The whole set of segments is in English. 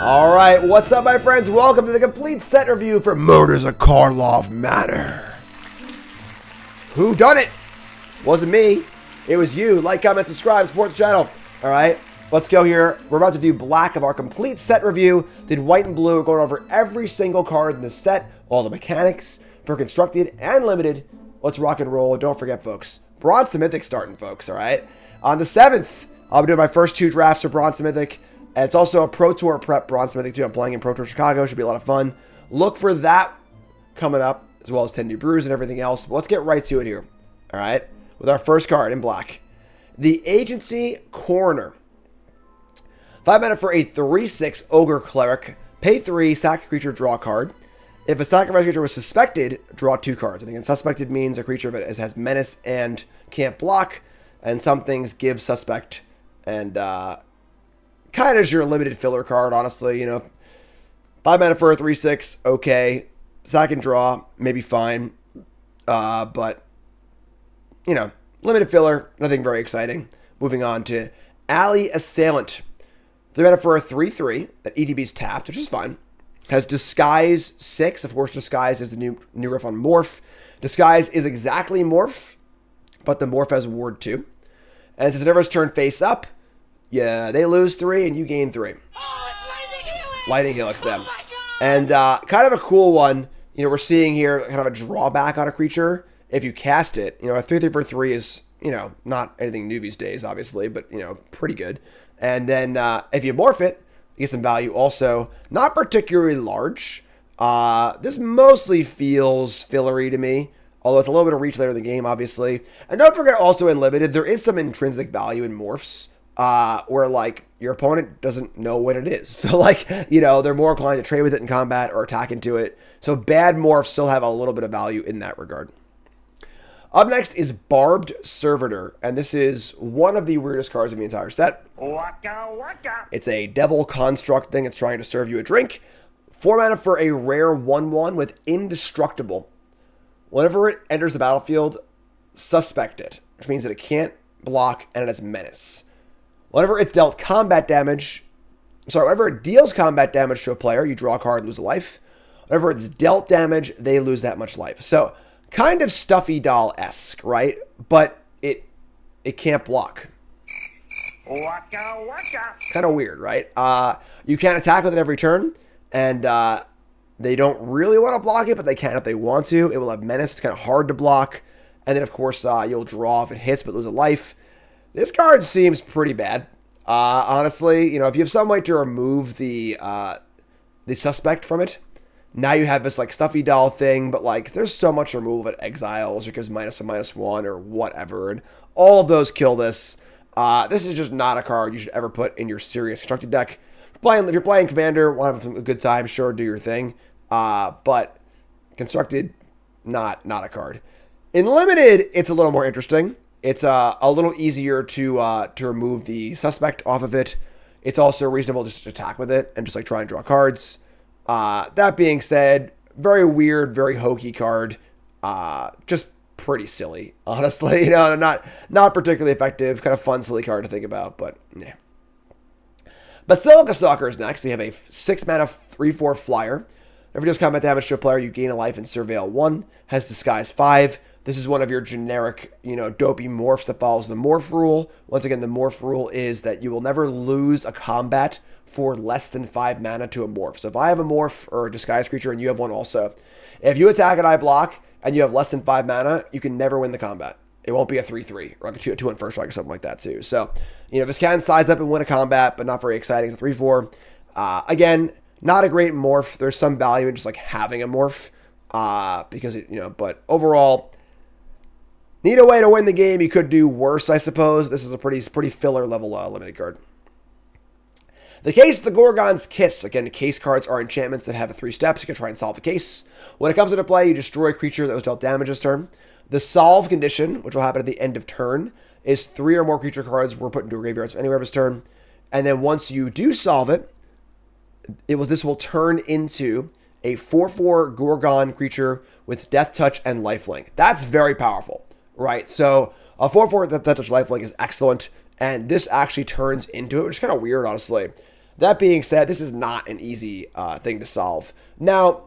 All right, what's up, my friends? Welcome to the complete set review for Murders at Karlov Manor. Who done it? Wasn't me. It was you. Like, comment, subscribe, support the channel. All right, let's go here. We're about to do black of our complete set review. Did white and blue, going over every single card in the set, all the mechanics for constructed and limited. Let's rock and roll. Don't forget, folks, Bronze to Mythic starting, folks. All right. On the 7th, I'll be doing my first 2 drafts for Bronze to Mythic. And it's also a Pro Tour prep Bronze to Mythic too. I'm playing in Pro Tour Chicago. Should be a lot of fun. Look for that coming up, as well as 10 new brews and everything else. But let's get right to it here. All right. With our first card in black. The Agency Coroner. 5 mana for a 3/6 Ogre Cleric. Pay 3, sack a creature, draw a card. If a sacrifice creature was suspected, draw 2 cards. And again, suspected means a creature that has menace and can't block. And some things give suspect and kind of your limited filler card, honestly. You know, 5 mana for a 3/6, okay. Sack and draw, maybe fine. But, you know, limited filler, nothing very exciting. Moving on to Alley Assailant. 3 mana for a 3/3 that ETB's tapped, which is fine. Has Disguise 6. Of course, Disguise is the new riff on Morph. Disguise is exactly Morph, but the Morph has Ward 2. And since whenever it's turned face up, yeah, they lose 3 and you gain 3. Oh, it's Lightning Helix them. And kind of a cool one, you know, we're seeing here kind of a drawback on a creature. If you cast it, you know, a 3/3 for 3 is, you know, not anything new these days, obviously, but, you know, pretty good. And then if you morph it, you get some value also. Not particularly large. This mostly feels fillery to me, although it's a little bit of reach later in the game, obviously. And don't forget also in Limited, there is some intrinsic value in morphs. Where, like, your opponent doesn't know what it is. So, like, you know, they're more inclined to trade with it in combat or attack into it. So, bad morphs still have a little bit of value in that regard. Up next is Barbed Servitor. And this is one of the weirdest cards in the entire set. Waka waka. It's a devil construct thing. It's trying to serve you a drink. 4 mana for a rare 1/1 with Indestructible. Whenever it enters the battlefield, suspect it. Which means that it can't block and it has menace. Whenever it's dealt combat damage, whenever it deals combat damage to a player, you draw a card, lose a life. Whenever it's dealt damage, they lose that much life. So, kind of Stuffy Doll-esque, right? But it can't block. Waka waka. Kind of weird, right? You can't attack with it every turn, and they don't really want to block it, but they can if they want to. It will have menace. It's kind of hard to block. And then, of course, you'll draw if it hits, but lose a life. This card seems pretty bad. Honestly, you know, if you have some way to remove the suspect from it, now you have this, like, Stuffy Doll thing, but, like, there's so much removal at exiles because -1/-1 or whatever, and all of those kill this. This is just not a card you should ever put in your serious constructed deck. If you're playing Commander, want to have a good time, sure, do your thing. But constructed, not a card. In Limited, it's a little more interesting. It's a little easier to remove the suspect off of it. It's also reasonable just to attack with it and just, like, try and draw cards. That being said, very weird, very hokey card. Just pretty silly, honestly. You know, not particularly effective. Kind of fun, silly card to think about, but yeah. Basilica Stalker is next. We have a 6 mana 3/4 flyer. Whenever it deals combat damage to a player, you gain a life and Surveil 1. Has Disguise 5. This is one of your generic, you know, dopey morphs that follows the morph rule. Once again, the morph rule is that you will never lose a combat for less than 5 mana to a morph. So if I have a morph or a disguised creature and you have one also, if you attack and I block and you have less than 5 mana, you can never win the combat. It won't be a 3/3 or like a 2/1 first strike or something like that too. So, you know, this can size up and win a combat, but not very exciting. It's a 3/4. Again, not a great morph. There's some value in just, like, having a morph because it, you know, but overall, need a way to win the game. You could do worse, I suppose. This is a pretty filler level limited card. The Case of the Gorgon's Kiss. Again, the case cards are enchantments that have 3 steps. You can try and solve the case. When it comes into play, you destroy a creature that was dealt damage this turn. The solve condition, which will happen at the end of turn, is 3 or more creature cards were put into graveyards anywhere of this turn. And then once you do solve it, this will turn into a 4/4 Gorgon creature with Death Touch and Lifelink. That's very powerful, right? So a 4/4 Death Touch Lifelink is excellent, and this actually turns into it, which is kind of weird, honestly. That being said, this is not an easy thing to solve. Now,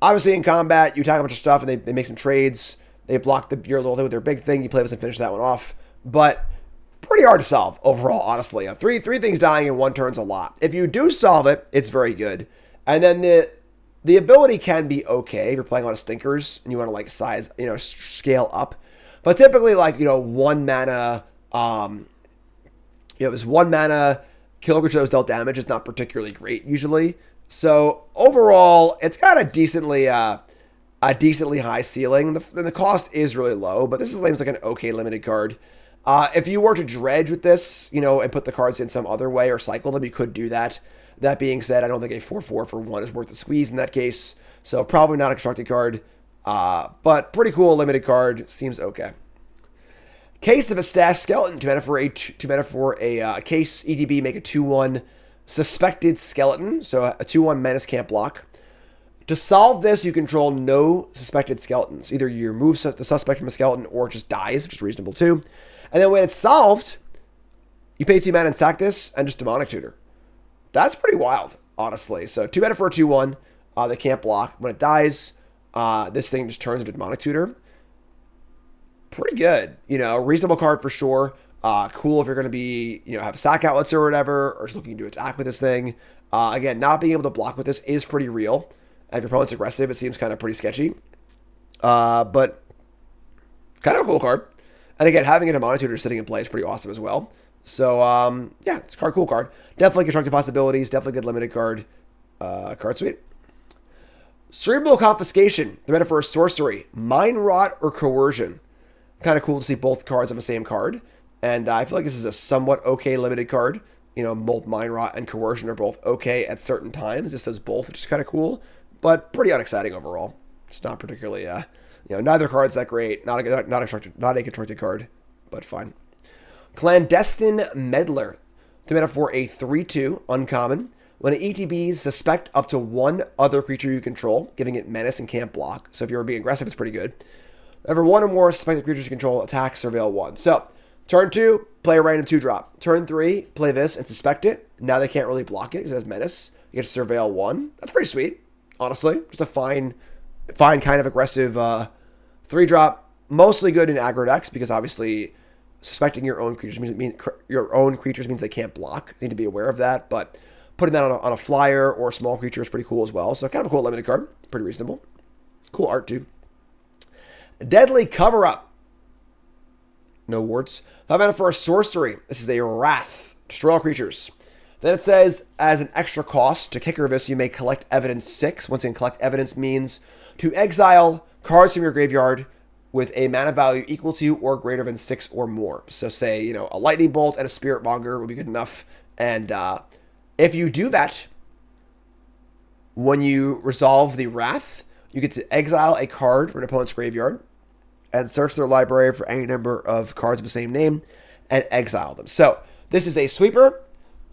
obviously in combat, you attack a bunch of stuff and they make some trades. They block your little thing with their big thing. You play with and finish that one off. But pretty hard to solve overall, honestly. Three things dying in one turn's a lot. If you do solve it, it's very good. And then the ability can be okay if you're playing a lot of stinkers and you want to like size, scale up. But typically like, 1 mana, this 1 mana kill creature that was dealt damage is not particularly great usually. So overall, it's got a decently high ceiling. The cost is really low, but this seems like an okay limited card. If you were to dredge with this, and put the cards in some other way or cycle them, you could do that. That being said, I don't think a 4/4 for 1 is worth the squeeze in that case. So probably not a constructed card, but pretty cool limited card. Seems okay. Case of a Stashed Skeleton. 2 mana for a case. ETB, make a 2/1 Suspected Skeleton. So a 2/1 menace, can't block. To solve this, you control no suspected skeletons. Either you remove the suspect from a skeleton or it just dies, which is reasonable too. And then when it's solved, you pay 2 mana and sack this and just Demonic Tutor. That's pretty wild, honestly. So 2 mana for a 2/1. They can't block. When it dies, this thing just turns into Demonic Tutor. Pretty good. Reasonable card for sure. Cool if you're going to be, have sack outlets or whatever, or just looking to attack with this thing. Again, not being able to block with this is pretty real. And if your opponent's aggressive, it seems kind of pretty sketchy. But kind of a cool card. And again, having a Demonic Tutor sitting in play is pretty awesome as well. So, yeah, it's a cool card. Definitely constructed possibilities. Definitely good limited card. Card suite. Cerebral Confiscation. The mana for a sorcery. Mind Rot or Coercion. Kind of cool to see both cards on the same card. And I feel like this is a somewhat okay limited card. Both Mind Rot and Coercion are both okay at certain times. This does both, which is kind of cool. But pretty unexciting overall. It's not particularly, neither card's that great. Not a constructed card, but fine. Clandestine Meddler. 2 mana for a 3/2 uncommon. When an ETBs, suspect up to 1 other creature you control, giving it menace and can't block. So if you're being aggressive, it's pretty good. Whenever 1 or more suspected creatures you control attack, surveil 1. So turn 2, play a random 2-drop. Turn 3, play this and suspect it. Now they can't really block it because it has menace. You get to surveil 1. That's pretty sweet, honestly. Just a fine kind of aggressive 3-drop. Mostly good in aggro decks because obviously suspecting your own creatures means they can't block. You need to be aware of that, but putting that on a flyer or a small creature is pretty cool as well. So kind of a cool limited card. Pretty reasonable. Cool art too. Deadly Cover-Up. No wards. 5 mana for a sorcery. This is a Wrath. Destroy all creatures. Then it says, as an extra cost, to kicker this, you may collect evidence 6. Once again, collect evidence means to exile cards from your graveyard with a mana value equal to or greater than 6 or more. So say, a Lightning Bolt and a Spirit Monger would be good enough. And if you do that, when you resolve the Wrath, you get to exile a card from an opponent's graveyard and search their library for any number of cards of the same name and exile them. So this is a sweeper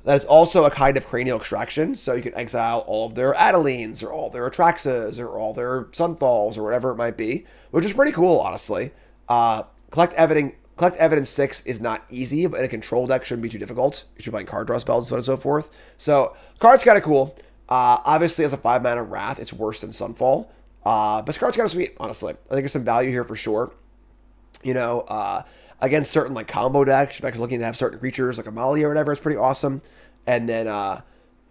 that is also a kind of cranial extraction. So you can exile all of their Adelines or all their Atraxas or all their Sunfalls or whatever it might be, which is pretty cool, honestly. Collect evidence 6 is not easy, but in a control deck shouldn't be too difficult. You should be playing card draw spells and so on and so forth. So card's kind of cool. Obviously, as a 5 mana Wrath, it's worse than Sunfall. But this card's kind of sweet, honestly. I think there's some value here for sure. Against certain like combo decks, you're looking to have certain creatures like Amalia or whatever, it's pretty awesome. And then,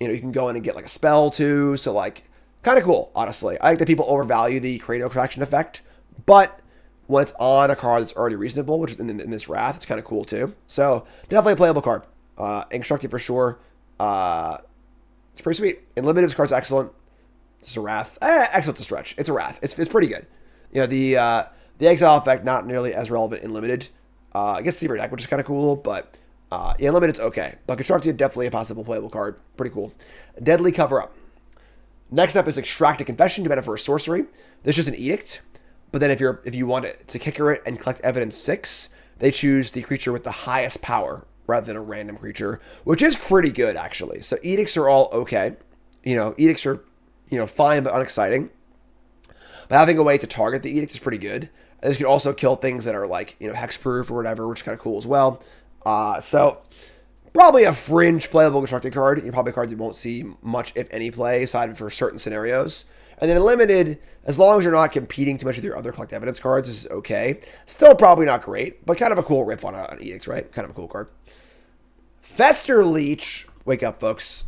you can go in and get like a spell too. So like, kind of cool, honestly. I think that people overvalue the cranial extraction effect, but when it's on a card that's already reasonable, which is in this Wrath, it's kind of cool too. So definitely a playable card. Instructive for sure. It's pretty sweet. In limited, this card's excellent. It's a Wrath. Excellent to stretch. It's a Wrath. It's pretty good. The exile effect not nearly as relevant in limited. I guess Seaver deck, which is kind of cool, but in limited it's okay. But constructed, definitely a possible playable card. Pretty cool. Deadly Cover-Up. Next up is Extract a Confession. 2 mana for a sorcery. This is just an edict. But then if you want it to kicker it and collect evidence 6, they choose the creature with the highest power rather than a random creature, which is pretty good actually. So edicts are all okay. Edicts are fine but unexciting. But having a way to target the edict is pretty good. And this can also kill things that are like hexproof or whatever, which is kind of cool as well. So Probably a fringe playable constructed card. Probably a card you won't see much, if any, play, aside for certain scenarios. And then in limited, as long as you're not competing too much with your other collect evidence cards, this is okay. Still probably not great, but kind of a cool riff on an Edict, right? Kind of a cool card. Festerleech. Wake up, folks.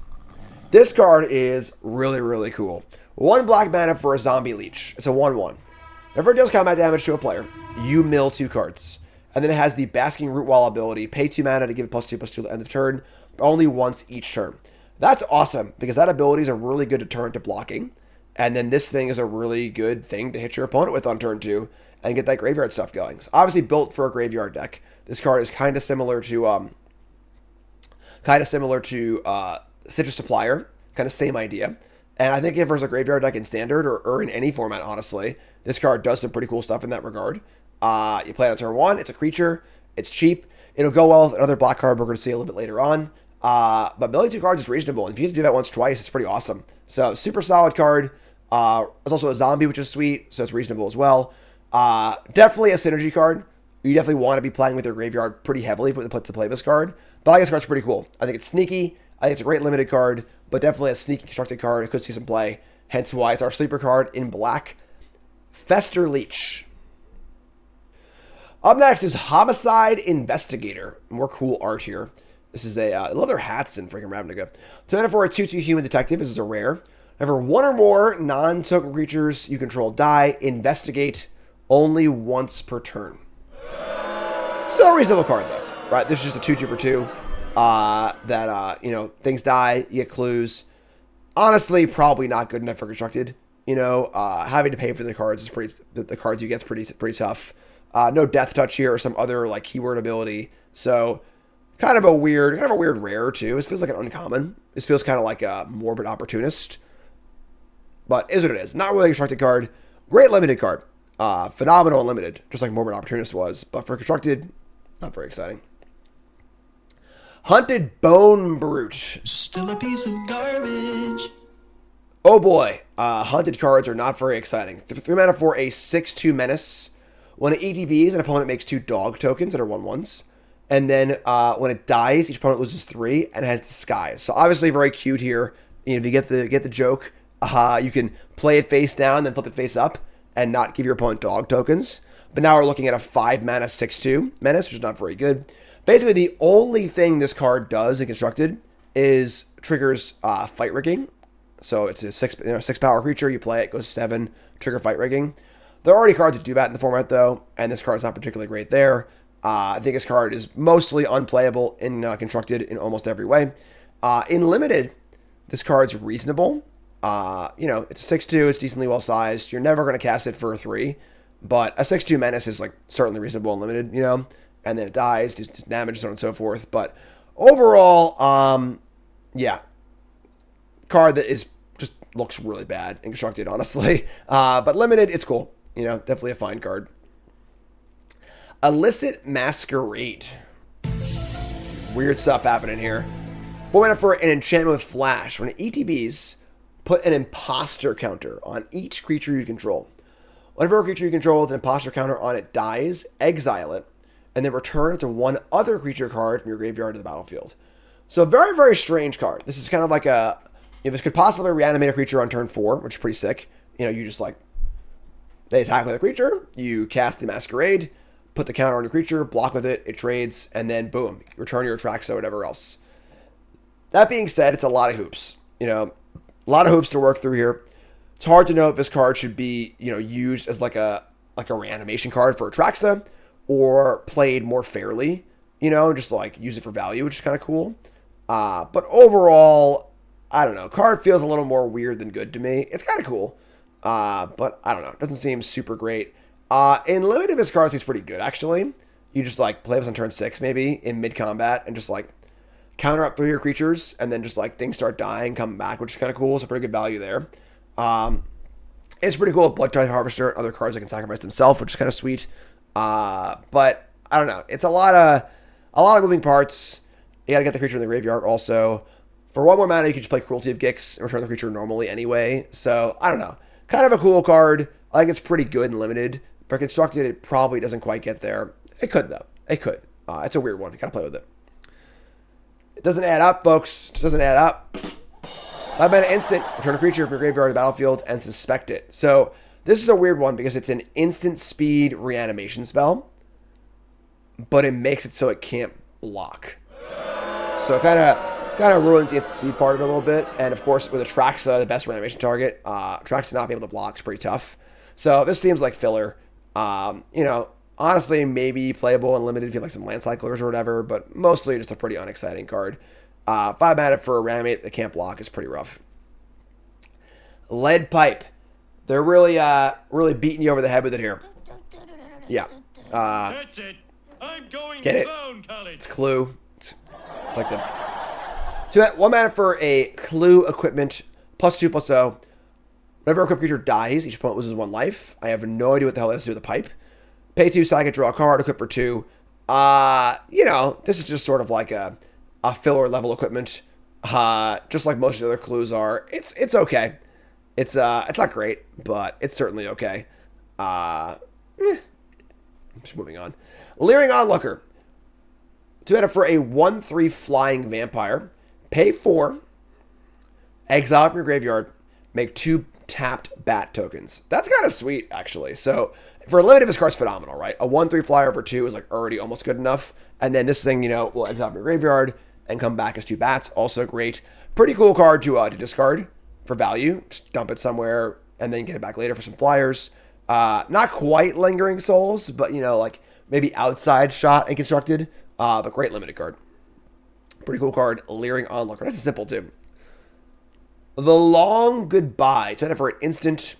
This card is really, really cool. 1 black mana for a zombie leech. It's a 1/1. Whenever it deals combat damage to a player, you mill 2 cards. And then it has the Basking Root Wall ability. Pay 2 mana to give it +2/+2 at the end of turn, but only once each turn. That's awesome, because that ability is a really good deterrent to blocking. And then this thing is a really good thing to hit your opponent with on turn 2 and get that graveyard stuff going. It's obviously built for a graveyard deck. This card is kind of similar to Citrus Supplier, kind of same idea. And I think if there's a graveyard deck in Standard or in any format, honestly, this card does some pretty cool stuff in that regard. You play it on turn 1. It's a creature. It's cheap. It'll go well with another black card we're going to see a little bit later on. But milling 2 cards is reasonable. And if you get to do that once, twice, it's pretty awesome. So super solid card. There's also a zombie, which is sweet, so it's reasonable as well. Definitely a synergy card. You definitely want to be playing with your graveyard pretty heavily to play this card. But I think this card's pretty cool. I think it's sneaky. I think it's a great limited card, but definitely a sneaky constructed card. It could see some play, hence why it's our sleeper card in black. Festerleech. Up next is Homicide Investigator. More cool art here. This is I love their hats in freaking Ravnica. 2 mana for a 2/2 human detective. This is a rare. Whenever 1 or more non-token creatures you control die, investigate only once per turn. Still a reasonable card though, right? This is just a 2/2 for 2. Things die, you get clues. Honestly, probably not good enough for constructed. Having to pay for the cards is the cards you get is pretty tough. No death touch here or some other like keyword ability. So kind of a weird rare too. This feels like an uncommon. This feels kind of like a morbid opportunist. But is what it is. Not really a constructed card. Great limited card. Phenomenal and limited, just like morbid opportunist was. But for constructed, not very exciting. Hunted Bonebrute. Still a piece of garbage. Oh boy, hunted cards are not very exciting. 3 mana for a 6/2 menace. When it ETBs, an opponent makes 2 dog tokens that are 1/1s. And then when it dies, each opponent loses 3 and has Disguise. So obviously very cute here. If you get the joke, you can play it face down, then flip it face up, and not give your opponent dog tokens. But now we're looking at a 5 mana 6/2 menace, which is not very good. Basically, the only thing this card does in constructed is triggers fight rigging. So it's a 6 power creature. You play it, goes 7, trigger fight rigging. There are already cards that do that in the format though, and this card's not particularly great there. I think this card is mostly unplayable in constructed in almost every way. In limited, this card's reasonable. It's a 6/2. It's decently well sized. You're never going to cast it for a 3, but a 6/2 menace is like certainly reasonable and limited. And then it dies, does damage, so on and so forth. But overall, card that is just looks really bad in constructed, honestly. But limited, it's cool. Definitely a fine card. Illicit Masquerade. Some weird stuff happening here. 4 mana for an enchantment with flash. When it ETBs, put an imposter counter on each creature you control. Whenever a creature you control with an imposter counter on it dies, exile it, and then return it to one other creature card from your graveyard to the battlefield. So a very, very strange card. This is kind of like this could possibly reanimate a creature on turn 4, which is pretty sick. You just they attack with a creature, you cast the Masquerade, put the counter on your creature, block with it, it trades, and then boom, return your Atraxa or whatever else. That being said, it's a lot of hoops. A lot of hoops to work through here. It's hard to know if this card should be, used as like a reanimation card for Atraxa or played more fairly, just use it for value, which is kind of cool. But overall, I don't know. Card feels a little more weird than good to me. It's kind of cool. But I don't know. It doesn't seem super great. In limited, this card seems pretty good, actually. You just play this on turn 6, maybe, in mid-combat, and just counter up 3 your creatures, and then just things start dying, come back, which is kind of cool. It's a pretty good value there. It's pretty cool with Blood Tithe Harvester and other cards that can sacrifice themselves, which is kind of sweet. But I don't know. It's a lot of moving parts. You gotta get the creature in the graveyard also. For 1 more mana, you can just play Cruelty of Gix and return the creature normally anyway. So I don't know. Kind of a cool card. I think it's pretty good and limited. For constructed, it probably doesn't quite get there. It could though. It could. It's a weird one. You gotta play with it. Doesn't add up, folks. Just doesn't add up. 5 mana instant. Return a creature from your graveyard to the battlefield and suspect it. So this is a weird one because it's an instant speed reanimation spell, but it makes it so it can't block. So it kind of ruins the instant speed part of it a little bit. And of course, with Atraxa, the best reanimation target, Atraxa not being able to block is pretty tough. So this seems like filler. You know, honestly, maybe playable and limited if you have like some land cyclers or whatever, but mostly just a pretty unexciting card. 5 mana for a reanimate that can't block is pretty rough. Lead Pipe. They're really beating you over the head with it here. Yeah. That's it. I'm going Get it? down, college. It's Clue. It's like the... So 1 mana for a Clue equipment, +2/+0. Whenever a equipped creature dies, each opponent loses 1 life. I have no idea what the hell that has to do with the pipe. Pay 2, sack it, draw a card, equip for 2. You know, this is just sort of like a filler level equipment. Just like most of the other clues are. It's okay. It's not great, but it's certainly okay. Just moving on. Leering Onlooker. 2 mana for a 1/3 flying vampire. Pay 4. Exile from your graveyard. Make 2 tapped bat tokens. That's kind of sweet, actually. So for a limited, this card's phenomenal, right? A 1/3 flyer for 2 is like already almost good enough. And then this thing, you know, will exile from your graveyard and come back as 2 bats. Also great. Pretty cool card to discard for value. Just dump it somewhere and then get it back later for some flyers. Not quite Lingering Souls, but, you know, like maybe outside shot and constructed. But great limited card. Pretty cool card. Leering Onlooker. That's simple, too. The Long Goodbye. 2 mana for an instant.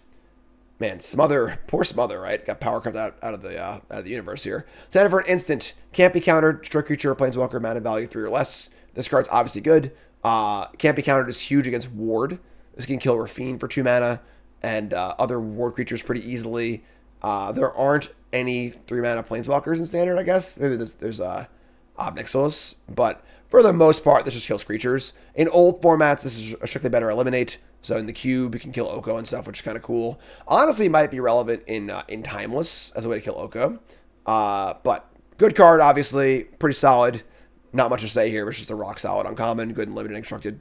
Man, Smother. Poor Smother, right? Got power carved out of the universe here. 2 mana for an instant. Can't be countered. Destroy creature or planeswalker. Mana value 3 or less. This card's obviously good. Can't be countered is huge against Ward. This can kill Rafine for 2 mana. And other Ward creatures pretty easily. There aren't any 3 mana planeswalkers in standard, I guess. Maybe there's Obnixilis. But for the most part, this just kills creatures. In old formats, this is a strictly better eliminate. So in the cube, you can kill Oko and stuff, which is kind of cool. Honestly, might be relevant in Timeless as a way to kill Oko. But good card, obviously. Pretty solid. Not much to say here. It's just a rock solid uncommon. Good and limited and constructed.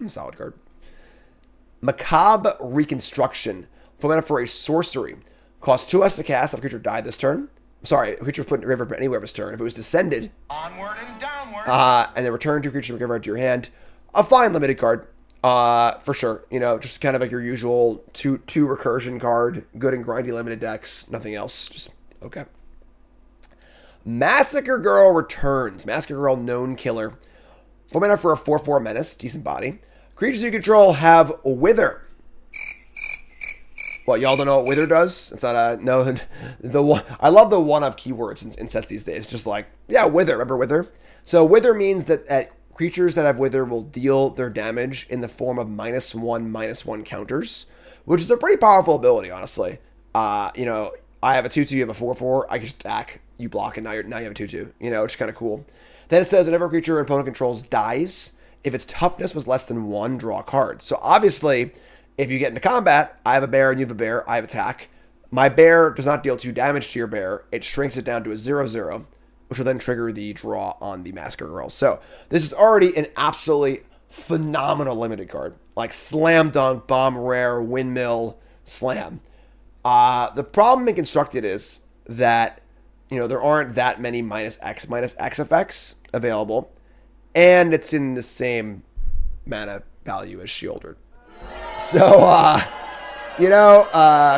Solid card. Macabre Reconstruction. 4 mana for a sorcery. Costs 2 to cast if a creature died this turn. Sorry, a creature put in the river anywhere of its turn. If it was descended. Onward and downward. And then return 2 creatures from your graveyard to your hand. A fine limited card. For sure. You know, just kind of like your usual 2 recursion card. Good and grindy limited decks. Nothing else. Just okay. Massacre Girl returns. Massacre Girl, known killer. 4 mana for a 4/4 menace. Decent body. Creatures you control have Wither. What, y'all don't know what Wither does? It's not a... No, the one... I love the one-of keywords in sets these days. Just like, yeah, Wither. Remember Wither? So Wither means that creatures that have Wither will deal their damage in the form of -1/-1 counters, which is a pretty powerful ability, honestly. You know, I have a 2/2, you have a 4/4. I can just attack, you block, and now you have a 2/2. You know, which is kind of cool. Then it says, whenever a creature an opponent controls dies, if its toughness was less than 1, draw a card. So obviously, if you get into combat, I have a bear and you have a bear, I have attack. My bear does not deal 2 damage to your bear. It shrinks it down to a 0/0, which will then trigger the draw on the Massacre Girl. So this is already an absolutely phenomenal limited card. Like slam dunk, bomb rare, windmill, slam. The problem in Constructed is that, you know, there aren't that many -X effects available. And it's in the same mana value as Shieldred. So, you know,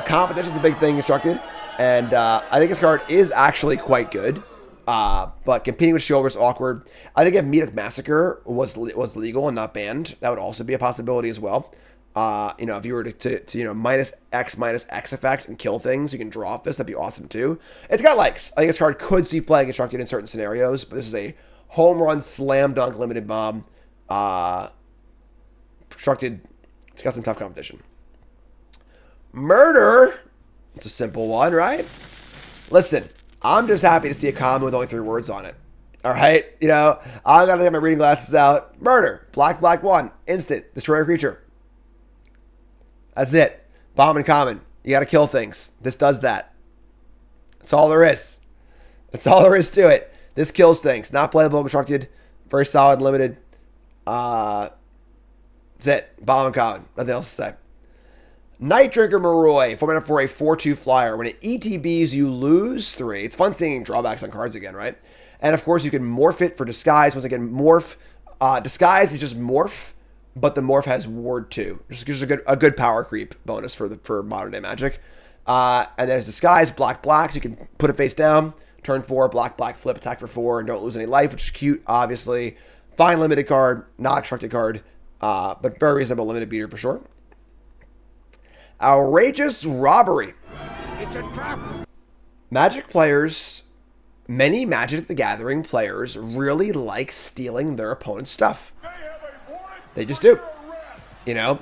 competition's a big thing in Constructed. And I think this card is actually quite good. But competing with Shieldred is awkward. I think if Meat Massacre was legal and not banned, that would also be a possibility as well. You know, if you were to you know, -X effect and kill things, you can draw off this. That'd be awesome too. It's got likes. I think this card could see play Constructed in certain scenarios, but this is a home run slam dunk limited bomb. Constructed, it's got some tough competition. Murder, it's a simple one, right? Listen, I'm just happy to see a common with only 3 words on it. All right, you know, I gotta get my reading glasses out. Murder, black 1, instant, destroy a creature. That's it. Bombin Common. You gotta kill things. This does that. That's all there is. That's all there is to it. This kills things. Not playable, constructed. Very solid, limited. That's it. Bombin Common. Nothing else to say. Nightdrinker Maroi, 4 mana for a 4/2 flyer. When it ETBs, you lose 3. It's fun seeing drawbacks on cards again, right? And of course, you can morph it for disguise. Once again, morph. Disguise is just morph, but the morph has ward 2. Just gives a good power creep bonus for modern day Magic. And then as disguise, black, so you can put it face down. Turn 4, black, flip, attack for 4, and don't lose any life, which is cute, obviously. Fine limited card, not constructed card, but very reasonable limited beater for sure. Outrageous Robbery. It's a trap. Magic players, many Magic the Gathering players really like stealing their opponent's stuff. They just do. You know?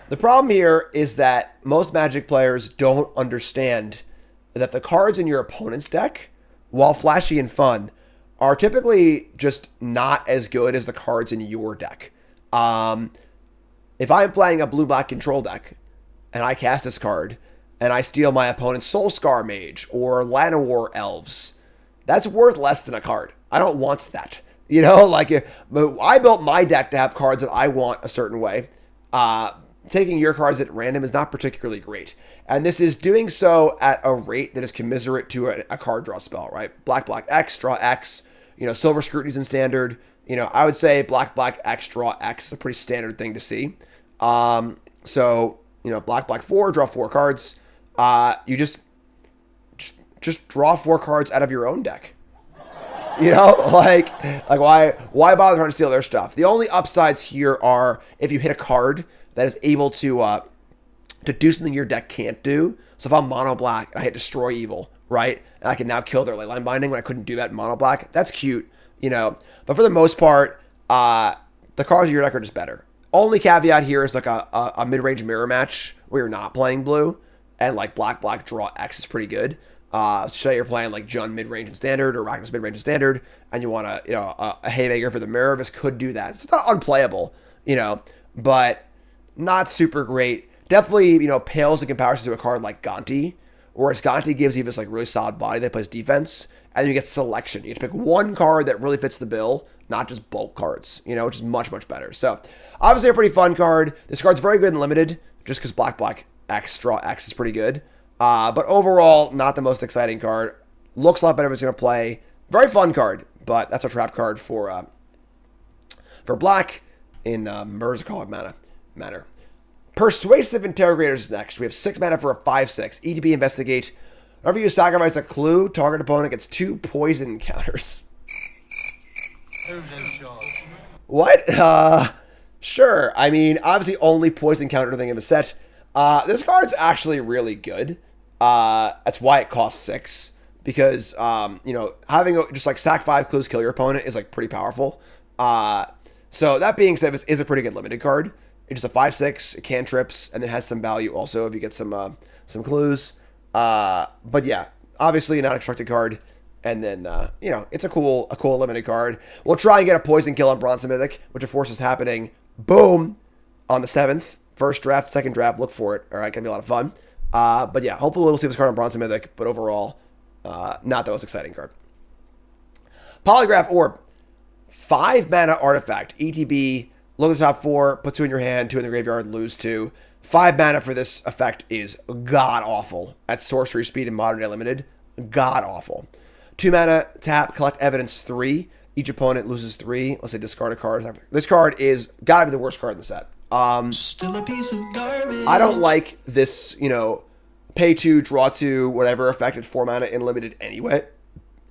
The problem here is that most Magic players don't understand that the cards in your opponent's deck, while flashy and fun, are typically just not as good as the cards in your deck. If I'm playing a blue-black control deck, and I cast this card, and I steal my opponent's Soulscar Mage or Llanowar Elves, that's worth less than a card. I don't want that. You know, like, I built my deck to have cards that I want a certain way. Taking your cards at random is not particularly great. And this is doing so at a rate that is commiserate to a card draw spell, right? Black, X, draw X. You know, Silver Scrutiny's in standard. You know, I would say black, X, draw X is a pretty standard thing to see. So, you know, black, 4, draw 4 cards. You just draw 4 cards out of your own deck. You know, like why bother trying to steal their stuff? The only upsides here are if you hit a card that is able to do something your deck can't do. So if I'm mono black and I hit Destroy Evil, right, and I can now kill their Leyline Binding when I couldn't do that in mono black, that's cute, you know. But for the most part, the cards in your deck are just better. Only caveat here is like a mid-range mirror match where you're not playing blue, and like black, draw X is pretty good. So say you're playing like Jund mid-range and standard or Ragnos mid-range and standard, and you want a Haymaker for the Mirror, this could do that. It's not unplayable, you know, but not super great. Definitely, you know, pales in comparison to a card like Gonti, whereas Gonti gives you this like really solid body that plays defense, and you get selection. You get to pick one card that really fits the bill, not just bulk cards, you know, which is much better. So obviously a pretty fun card. This card's very good and limited, just because black, X, draw X is pretty good. But overall, not the most exciting card. Looks a lot better if it's going to play. Very fun card, but that's a trap card for black in Murders At Karlov Manor. Persuasive Interrogator is next. We have 6 mana for a 5/6. ETB Investigate. Whenever you sacrifice a clue, target opponent gets 2 poison counters. Who's in charge? What? Sure. I mean, obviously only poison counter thing in the set. This card's actually really good. That's why it costs 6. Because, you know, having just like sack 5 clues, kill your opponent is like pretty powerful. So that being said, this is a pretty good limited card. It's just a 5/6, it cantrips, and it has some value also if you get some clues. But yeah, obviously not a constructed card. And then, you know, it's a cool limited card. We'll try and get a poison kill on Bronze Mythic, which of course is happening, boom, on the 7th. First draft, second draft, look for it. All right, gonna be a lot of fun. But yeah, hopefully we'll see this card on Bronze Mythic, but overall, not the most exciting card. Polygraph Orb. 5 mana artifact. ETB, look at the top 4, put 2 in your hand, 2 in the graveyard, lose 2. 5 mana for this effect is god-awful at sorcery speed in Modern Day Limited. God-awful. 2 mana, tap, collect evidence 3. Each opponent loses 3. Let's say discard a card. This card is gotta be the worst card in the set. Still a piece of garbage. I don't like this, you know, pay 2, draw 2, whatever effect at 4 mana in limited anyway.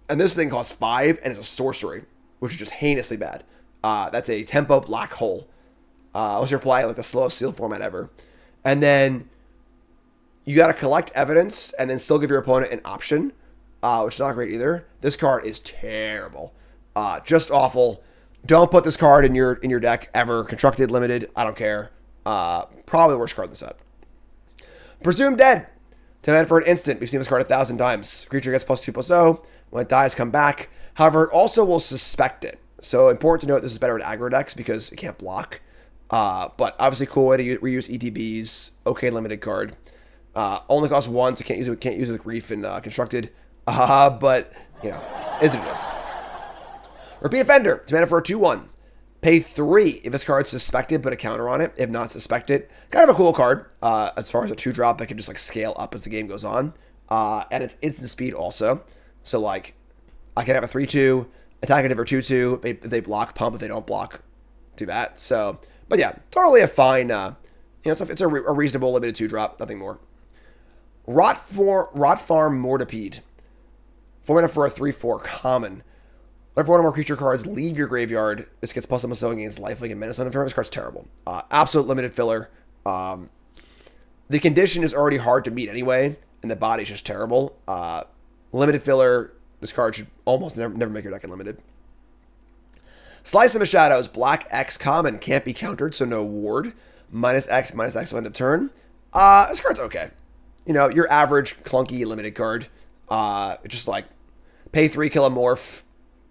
And this thing costs 5 and it's a sorcery, which is just heinously bad. That's a tempo black hole. Unless you're playing like the slowest sealed format ever. And then you got to collect evidence and then still give your opponent an option, which is not great either. This card is terrible. Just awful. Don't put this card in your deck ever. Constructed, limited, I don't care. Probably the worst card in the set. Presumed Dead. 10 mana for an instant. We've seen this card 1,000 times. Creature gets +2/+0. When it dies, come back. However, it also will suspect it. So important to note, this is better in aggro decks because it can't block. But obviously cool way to reuse ETBs. Okay, limited card. Only costs 1, so can't use it with Grief and Constructed. But, you know, is it is. Repeat Offender. 2 mana for a 2/1. Pay 3 if this card's suspected, put a counter on it. If not suspected, kind of a cool card. As far as a 2-drop, that can just like scale up as the game goes on. And it's instant speed also. So like, I can have a 3/2, attack it for 2/2. If they block, pump. If they don't block, do that. So, but yeah, totally a fine. It's a reasonable limited 2-drop, nothing more. Rot Farm Mortipede. 4 mana for a 3/4 common. Whenever one or more creature cards leave your graveyard, this gets plus +1 against lifelink and menace on it. This card's terrible. Absolute limited filler. The condition is already hard to meet anyway, and the body's just terrible. Limited filler. This card should almost never make your deck unlimited. Slice of the Shadows. Black X common. Can't be countered, so no ward. -X will end of turn. This card's okay. Your average clunky limited card. Just like pay 3, kill a morph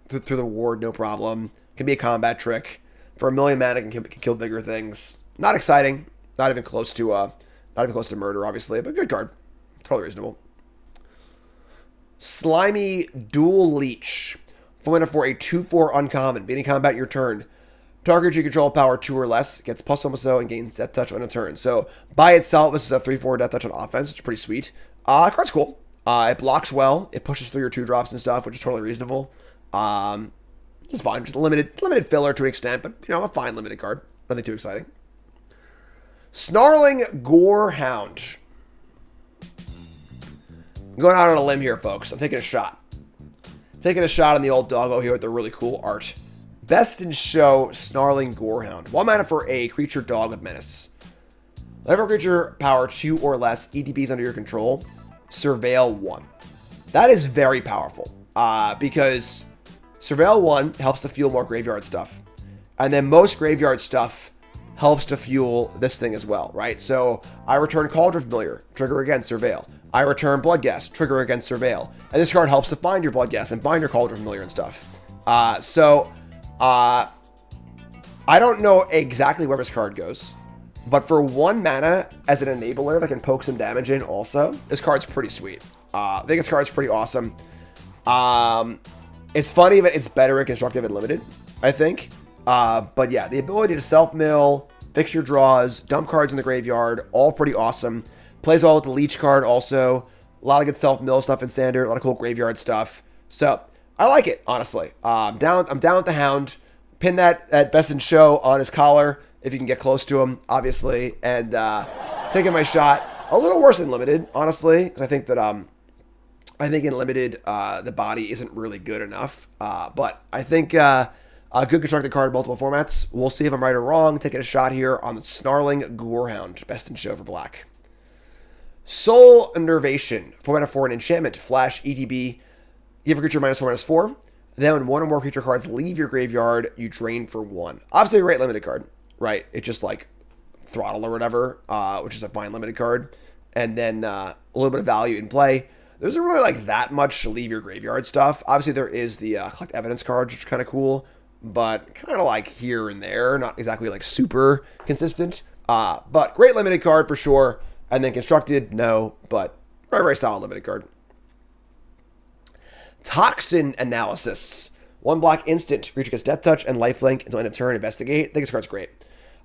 through the ward, no problem. Can be a combat trick. For 1 million mana, can kill bigger things. Not exciting. Not even close to murder, obviously, but good card. Totally reasonable. Slimy Dualleech. 4 mana for a 2/4 uncommon. Beating combat your turn. Target you control power 2 or less. Gets +1/+0 and gains death touch on a turn. So by itself, this is a 3/4 death touch on offense. It's pretty sweet. Card's cool. It blocks well. It pushes through your 2-drops and stuff, which is totally reasonable. It's fine. Just a limited filler to an extent, but a fine limited card. Nothing too exciting. Snarling Gorehound. I'm going out on a limb here, folks. I'm taking a shot. Taking a shot on the old doggo here with the really cool art. Best in show, Snarling Gorehound. 1 mana for a creature dog with menace. Whenever creature power 2 or less, ETBs under your control, Surveil 1. That is very powerful. Because Surveil 1 helps to fuel more graveyard stuff. And then most graveyard stuff helps to fuel this thing as well, right? So I return Cauldron Familiar, trigger against Surveil. I return Bloodghast, trigger against Surveil. And this card helps to find your Bloodghast and bind your Cauldron Familiar and stuff. I don't know exactly where this card goes. But for 1 mana as an enabler that can poke some damage in also, this card's pretty sweet. I think this card's pretty awesome. It's funny, but it's better in Constructive and Limited, I think. But yeah, the ability to self-mill, fix your draws, dump cards in the graveyard, all pretty awesome. Plays well with the Leech card also. A lot of good self-mill stuff in Standard, a lot of cool graveyard stuff. So, I like it, honestly. I'm down with the Hound. Pin that Best in Show on his collar, if you can get close to him, obviously. And taking my shot. A little worse in Limited, honestly. Because I think that I think in Limited, the body isn't really good enough. But I think a good constructed card in multiple formats. We'll see if I'm right or wrong. Taking a shot here on the Snarling Gorehound. Best in Show for black. Soul Enervation. 4 mana for an enchantment. Flash ETB. Give a creature -4/-4. Then when 1 or more creature cards leave your graveyard, you drain for 1. Obviously a great limited card, right? It's just like Throttle or whatever, which is a fine limited card. And then a little bit of value in play. There isn't really like that much leave your graveyard stuff. Obviously there is the Collect Evidence cards, which is kind of cool. But kind of like here and there. Not exactly like super consistent. But great limited card for sure. And then Constructed, no. But very, very solid limited card. Toxin Analysis. 1 black instant. Creature gets death touch and lifelink until end of turn. Investigate. I think this card's great.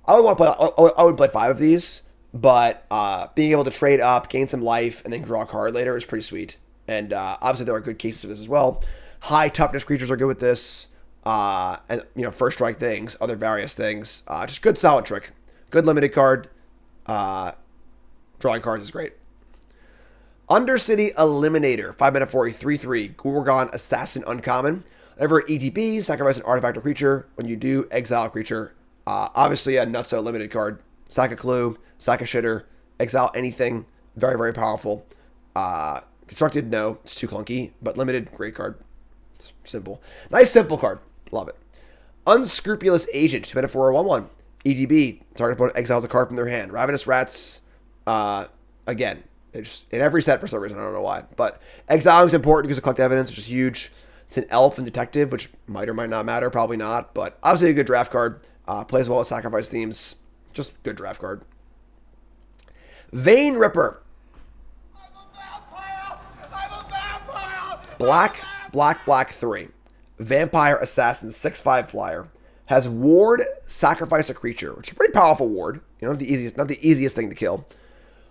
I would play 5 of these, but being able to trade up, gain some life, and then draw a card later is pretty sweet. And obviously there are good cases of this as well. High toughness creatures are good with this. And first strike things, other various things. Just good solid trick. Good limited card. Drawing cards is great. Undercity Eliminator. 5 mana for a 3/3 Gorgon Assassin uncommon. Whenever ETB, sacrifice an artifact or creature. When you do, exile a creature. Obviously a nutso limited card. Sack a clue, sack a shitter, exile anything. Very, very powerful. Constructed, no, it's too clunky. But limited, great card. It's simple. Nice simple card. Love it. Unscrupulous Agent. 2 mana for a 1/1. ETB, target opponent exiles a card from their hand. Ravenous Rats, again, it's in every set for some reason, I don't know why. But exiling is important because of Collect Evidence, which is huge. It's an Elf and Detective, which might or might not matter, probably not. But obviously a good draft card. Plays well with Sacrifice themes. Just good draft card. Vane Ripper. Black 3. Vampire Assassin 6/5 flyer. has ward, sacrifice a creature, which is a pretty powerful ward. You know, not the easiest thing to kill.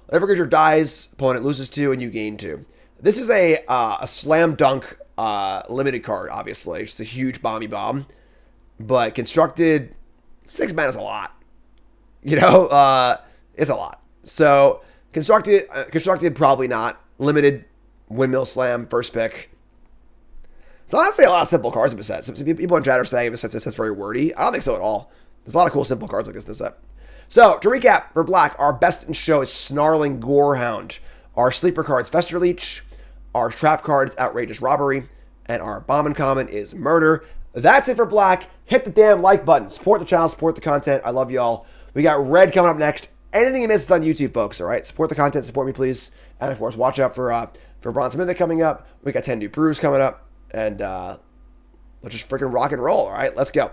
Whenever a creature dies, opponent loses 2 and you gain 2. This is a slam dunk limited card, obviously. It's just a huge bomby bomb. But constructed, 6 mana is a lot. You know, it's a lot. So constructed probably not. Limited, windmill slam, first pick. So honestly, a lot of simple cards in this set. Some people in chat are saying this set's very wordy. I don't think so at all. There's a lot of cool simple cards like this in this set. So to recap, for black, our best in show is Snarling Gorehound. Our sleeper cards, Festerleech. Our trap cards, Outrageous Robbery. And our Bombin Common is Murder. That's it for black. Hit the damn like button. Support the channel, support the content. I love y'all. We got red coming up next. Anything you miss is on YouTube, folks, all right? Support the content, support me, please. And of course, watch out for Bronze Mythic coming up. We got 10 new brews coming up. And let's just freaking rock and roll, all right? Let's go.